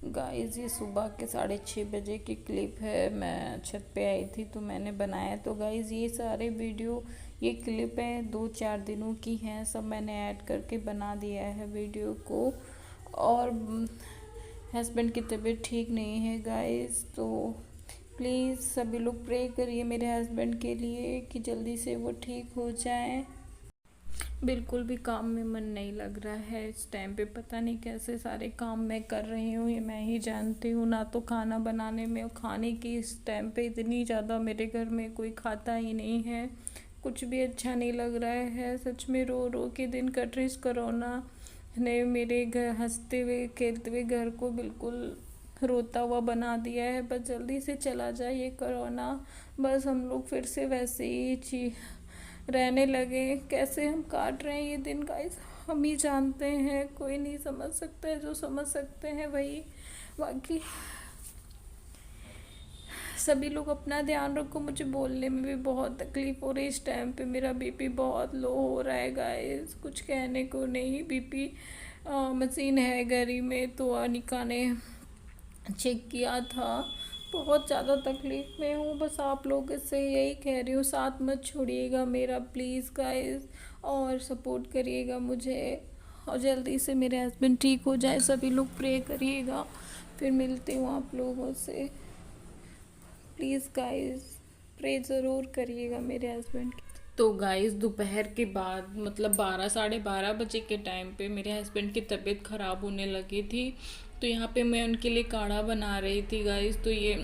Guys ये सुबह के 6:30 बजे की क्लिप है। मैं छत पे आई थी तो मैंने बनाया। तो गाइस ये सारे वीडियो, ये क्लिप है 2-4 दिनों की हैं, सब मैंने ऐड करके बना दिया है वीडियो को। और हस्बैंड की तबीयत ठीक नहीं है गाइस, तो प्लीज़ सभी लोग प्रे करिए मेरे हस्बैंड के लिए कि जल्दी से वो ठीक हो जाएं। बिल्कुल भी काम में मन नहीं लग रहा है इस टाइम पे। पता नहीं कैसे सारे काम मैं कर रही हूँ, ये मैं ही जानती हूँ। ना तो खाना बनाने में और खाने की इस टाइम पे इतनी ज़्यादा मेरे घर में कोई खाता ही नहीं है। कुछ भी अच्छा नहीं लग रहा है। सच में रो रो के दिन कट रहे। इस कोरोना ने मेरे घर हंसते हुए खेलते हुए घर को बिल्कुल रोता हुआ बना दिया है। बस जल्दी से चला जाए ये कोरोना, बस हम लोग फिर से वैसे ही रहने लगे। कैसे हम काट रहे हैं ये दिन गाइस, हम ही जानते हैं। कोई नहीं समझ सकता है, जो समझ सकते हैं वही। बाकी सभी लोग अपना ध्यान रखो। मुझे बोलने में भी बहुत तकलीफ हो रही है इस टाइम पे। मेरा बीपी बहुत लो हो रहा है गाइस, कुछ कहने को नहीं। बीपी मशीन है घर ही में, तो अनिका ने चेक किया था। बहुत ज़्यादा तकलीफ़ में हूँ। बस आप लोगों से यही कह रही हूँ, साथ मत छोड़िएगा मेरा प्लीज़ गाइस, और सपोर्ट करिएगा मुझे। और जल्दी से मेरे हस्बैंड ठीक हो जाए। सभी लोग प्रे करिएगा। फिर मिलती हूँ आप लोगों से। प्लीज़ गाइस प्रे ज़रूर करिएगा मेरे हस्बैंड की। तो गाइस दोपहर के बाद मतलब 12-12:30 बजे के टाइम पे मेरे हस्बैंड की तबीयत ख़राब होने लगी थी। तो यहाँ पे मैं उनके लिए काढ़ा बना रही थी गाइस। तो ये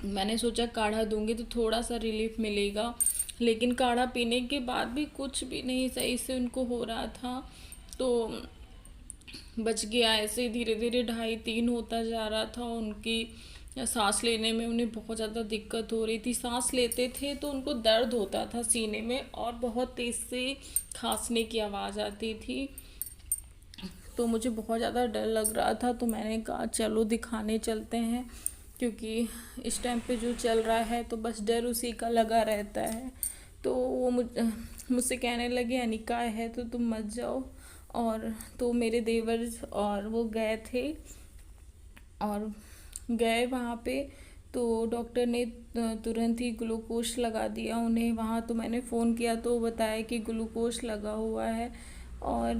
मैंने सोचा काढ़ा दूंगी तो थोड़ा सा रिलीफ मिलेगा, लेकिन काढ़ा पीने के बाद भी कुछ भी नहीं सही से उनको हो रहा था। तो बच गया ऐसे धीरे धीरे 2:30-3 होता जा रहा था। उनकी सांस लेने में उन्हें बहुत ज़्यादा दिक्कत हो रही थी। सांस लेते थे तो उनको दर्द होता था सीने में, और बहुत तेज़ से खांसने की आवाज़ आती थी। तो मुझे बहुत ज़्यादा डर लग रहा था, तो मैंने कहा चलो दिखाने चलते हैं, क्योंकि इस टाइम पे जो चल रहा है तो बस डर उसी का लगा रहता है। तो वो मुझसे कहने लगे अनिका है तो तुम मत जाओ। और तो मेरे देवर और वो गए थे, और गए वहाँ पे। तो डॉक्टर ने तुरंत ही ग्लूकोज लगा दिया उन्हें वहाँ। तो मैंने फ़ोन किया तो बताया कि ग्लूकोज लगा हुआ है। और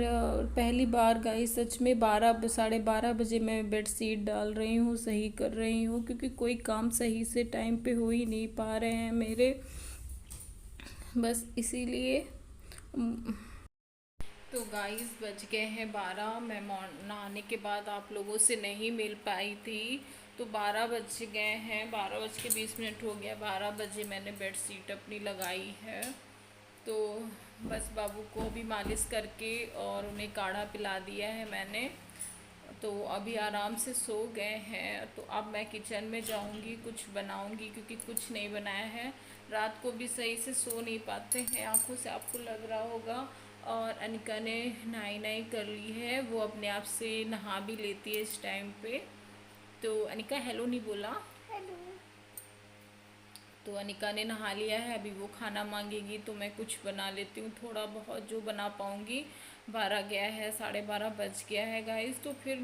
पहली बार गाइस सच में 12-12:30 बजे मैं बेड शीट डाल रही हूँ, सही कर रही हूँ, क्योंकि कोई काम सही से टाइम पे हो ही नहीं पा रहे हैं मेरे। बस इसीलिए तो गाइस बज गए हैं 12। मैं नहाने के बाद आप लोगों से नहीं मिल पाई थी, तो 12 बज गए हैं। 12:20 हो गया। 12 बजे मैंने बेड शीट अपनी लगाई है। तो बस बाबू को अभी मालिश करके और उन्हें काढ़ा पिला दिया है मैंने। तो अभी आराम से सो गए हैं। तो अब मैं किचन में जाऊंगी, कुछ बनाऊंगी, क्योंकि कुछ नहीं बनाया है। रात को भी सही से सो नहीं पाते हैं, आंखों से आपको लग रहा होगा। और अनिका ने नहाई कर ली है, वो अपने आप से नहा भी लेती है इस टाइम पे। तो अनिका हेलो नहीं बोला। तो अनिका ने नहा लिया है, अभी वो खाना मांगेगी तो मैं कुछ बना लेती हूँ, थोड़ा बहुत जो बना पाऊँगी। 12 गया है, 12:30 बज गया है गाइस। तो फिर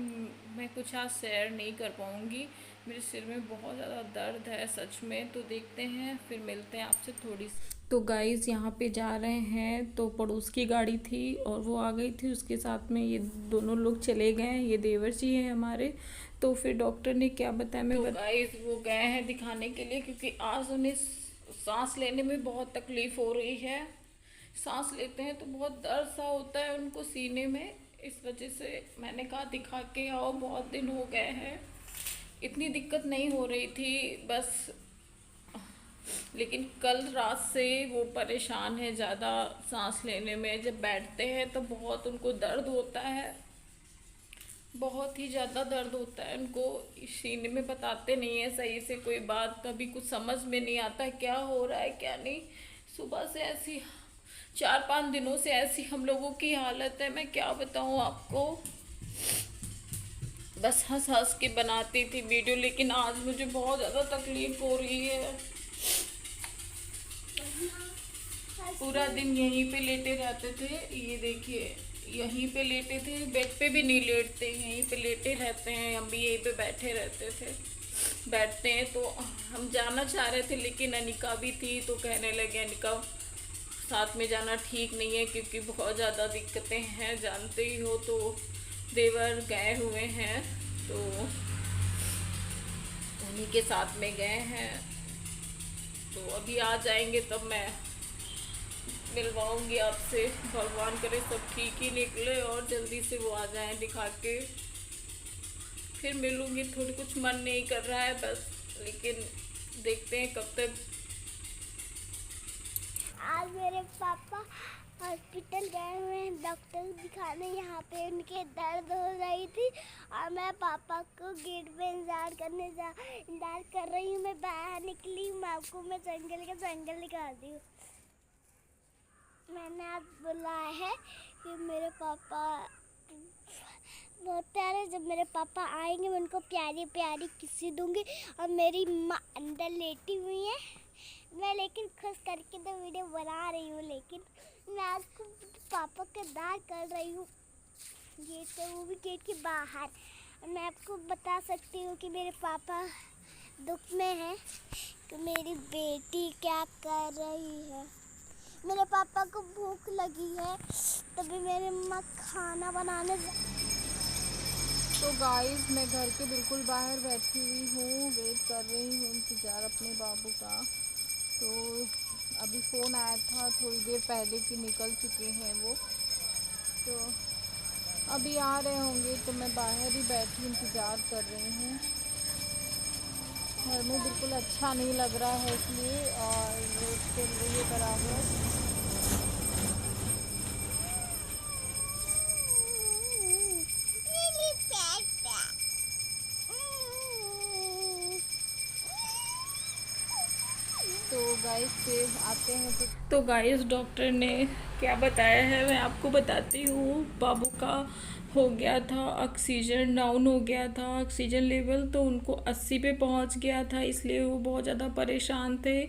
मैं कुछ आज शेयर नहीं कर पाऊँगी। मेरे सिर में बहुत ज़्यादा दर्द है सच में। तो देखते हैं, फिर मिलते हैं आपसे थोड़ी सी। तो गाइस यहाँ पे जा रहे हैं, तो पड़ोस की गाड़ी थी और वो आ गई थी, उसके साथ में ये दोनों लोग चले गए हैं। ये देवर जी हैं हमारे। तो फिर डॉक्टर ने क्या बताया मैं गाइस वो गए हैं दिखाने के लिए, क्योंकि आज उन्हें सांस लेने में बहुत तकलीफ हो रही है। सांस लेते हैं तो बहुत दर्द सा होता है उनको सीने में। इस वजह से मैंने कहा दिखा के आओ, बहुत दिन हो गए हैं। इतनी दिक्कत नहीं हो रही थी बस, लेकिन कल रात से वो परेशान है ज़्यादा सांस लेने में। जब बैठते हैं तो बहुत उनको दर्द होता है, बहुत ही ज़्यादा दर्द होता है उनको सीने में। बताते नहीं है सही से कोई बात, कभी कुछ समझ में नहीं आता क्या हो रहा है क्या नहीं। सुबह से ऐसी 4-5 दिनों से ऐसी हम लोगों की हालत है, मैं क्या बताऊँ आपको। बस हंस हंस के बनाती थी वीडियो, लेकिन आज मुझे बहुत ज़्यादा तकलीफ हो रही है। पूरा दिन यहीं पे लेटे रहते थे। ये देखिए यहीं पे लेटे थे, बेड पे भी नहीं लेटते, यहीं पे लेटे रहते हैं, हम भी यहीं पे बैठे रहते थे, बैठते हैं। तो हम जाना चाह रहे थे लेकिन अनिका भी थी, तो कहने लगे अनिका साथ में जाना ठीक नहीं है क्योंकि बहुत ज़्यादा दिक्कतें हैं, जानते ही हो। तो देवर गए हुए हैं तो उन्हीं के साथ में गए हैं, तो अभी आ जाएंगे तब मैं मिलवाऊंगी आपसे। भगवान करे सब ठीक ही निकले और जल्दी से वो आ जाएं दिखा के, फिर मिलूंगी। थोड़ी कुछ मन नहीं कर रहा है बस, लेकिन देखते हैं कब तक। आज मेरे पापा हॉस्पिटल गए हुए हैं डॉक्टर दिखाने, यहाँ पे उनके दर्द हो रही थी और मैं पापा को गेट पे इंतजार कर रही हूँ। मैं बाहर निकली हूँ, आपको मैं जंगल दिखाती हूँ। मैंने आज बुलाया है कि मेरे पापा बहुत प्यारे, जब मेरे पापा आएंगे मैं उनको प्यारी प्यारी किसी दूंगी। और मेरी माँ अंदर लेटी हुई है, मैं लेकिन खुश करके तो वीडियो बना रही हूँ, लेकिन मैं आपको पापा का दार कर रही हूँ गेट पे, वो भी गेट के बाहर। मैं आपको बता सकती हूँ कि मेरे पापा दुख में हैं कि मेरी बेटी क्या कर रही है। मेरे पापा को भूख लगी है, तभी मेरी माँ खाना बनाने। तो गाइस मैं घर के बिल्कुल बाहर बैठी हुई हूँ, वेट कर रही हूँ, इंतज़ार अपने बाबू का। तो अभी फ़ोन आया था थोड़ी देर पहले कि निकल चुके हैं वो, तो अभी आ रहे होंगे। तो मैं बाहर ही बैठी इंतज़ार कर रही हूँ। घर में बिल्कुल अच्छा नहीं लग रहा है इसलिए, और रोड चल रही है बराबर। तो गाइस फिर आते हैं। तो गाइस डॉक्टर ने क्या बताया है मैं आपको बताती हूँ। बाबू का हो गया था, ऑक्सीजन डाउन हो गया था, ऑक्सीजन लेवल तो उनको 80 पे पहुँच गया था, इसलिए वो बहुत ज़्यादा परेशान थे।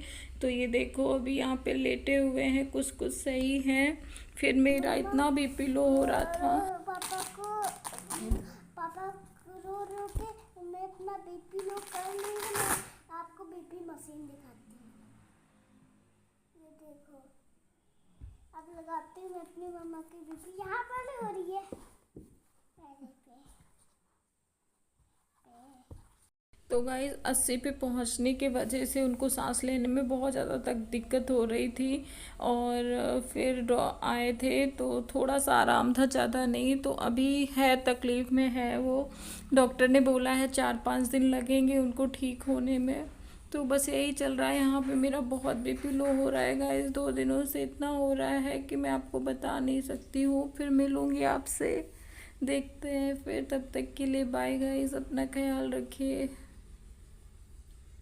तो ये देखो अभी यहाँ पे लेटे हुए हैं, कुछ कुछ सही हैं। फिर मेरा इतना बीपी लो हो रहा था। पापा रो रो के मैं अपना बीपी लो कर लूँगी। मैं आपको बीपी मशीन दिखाती हूँ, ये देखो। अब लगाती हूँ मैं अपनी मम्मा की बीपी, यहाँ पर हो रही है पहले पे। तो गाइस 80 पे पहुंचने के वजह से उनको सांस लेने में बहुत ज़्यादा तक दिक्कत हो रही थी। और फिर आए थे तो थोड़ा सा आराम था, ज़्यादा नहीं। तो अभी है, तकलीफ़ में है वो। डॉक्टर ने बोला है 4-5 दिन लगेंगे उनको ठीक होने में। तो बस यही चल रहा है। यहाँ पे मेरा बहुत बीपी लो हो रहा है गाइस, 2 दिनों से इतना हो रहा है कि मैं आपको बता नहीं सकती हूँ। फिर मिलूँगी आपसे, देखते हैं फिर। तब तक के लिए बाय गाइस, अपना ख्याल रखिए।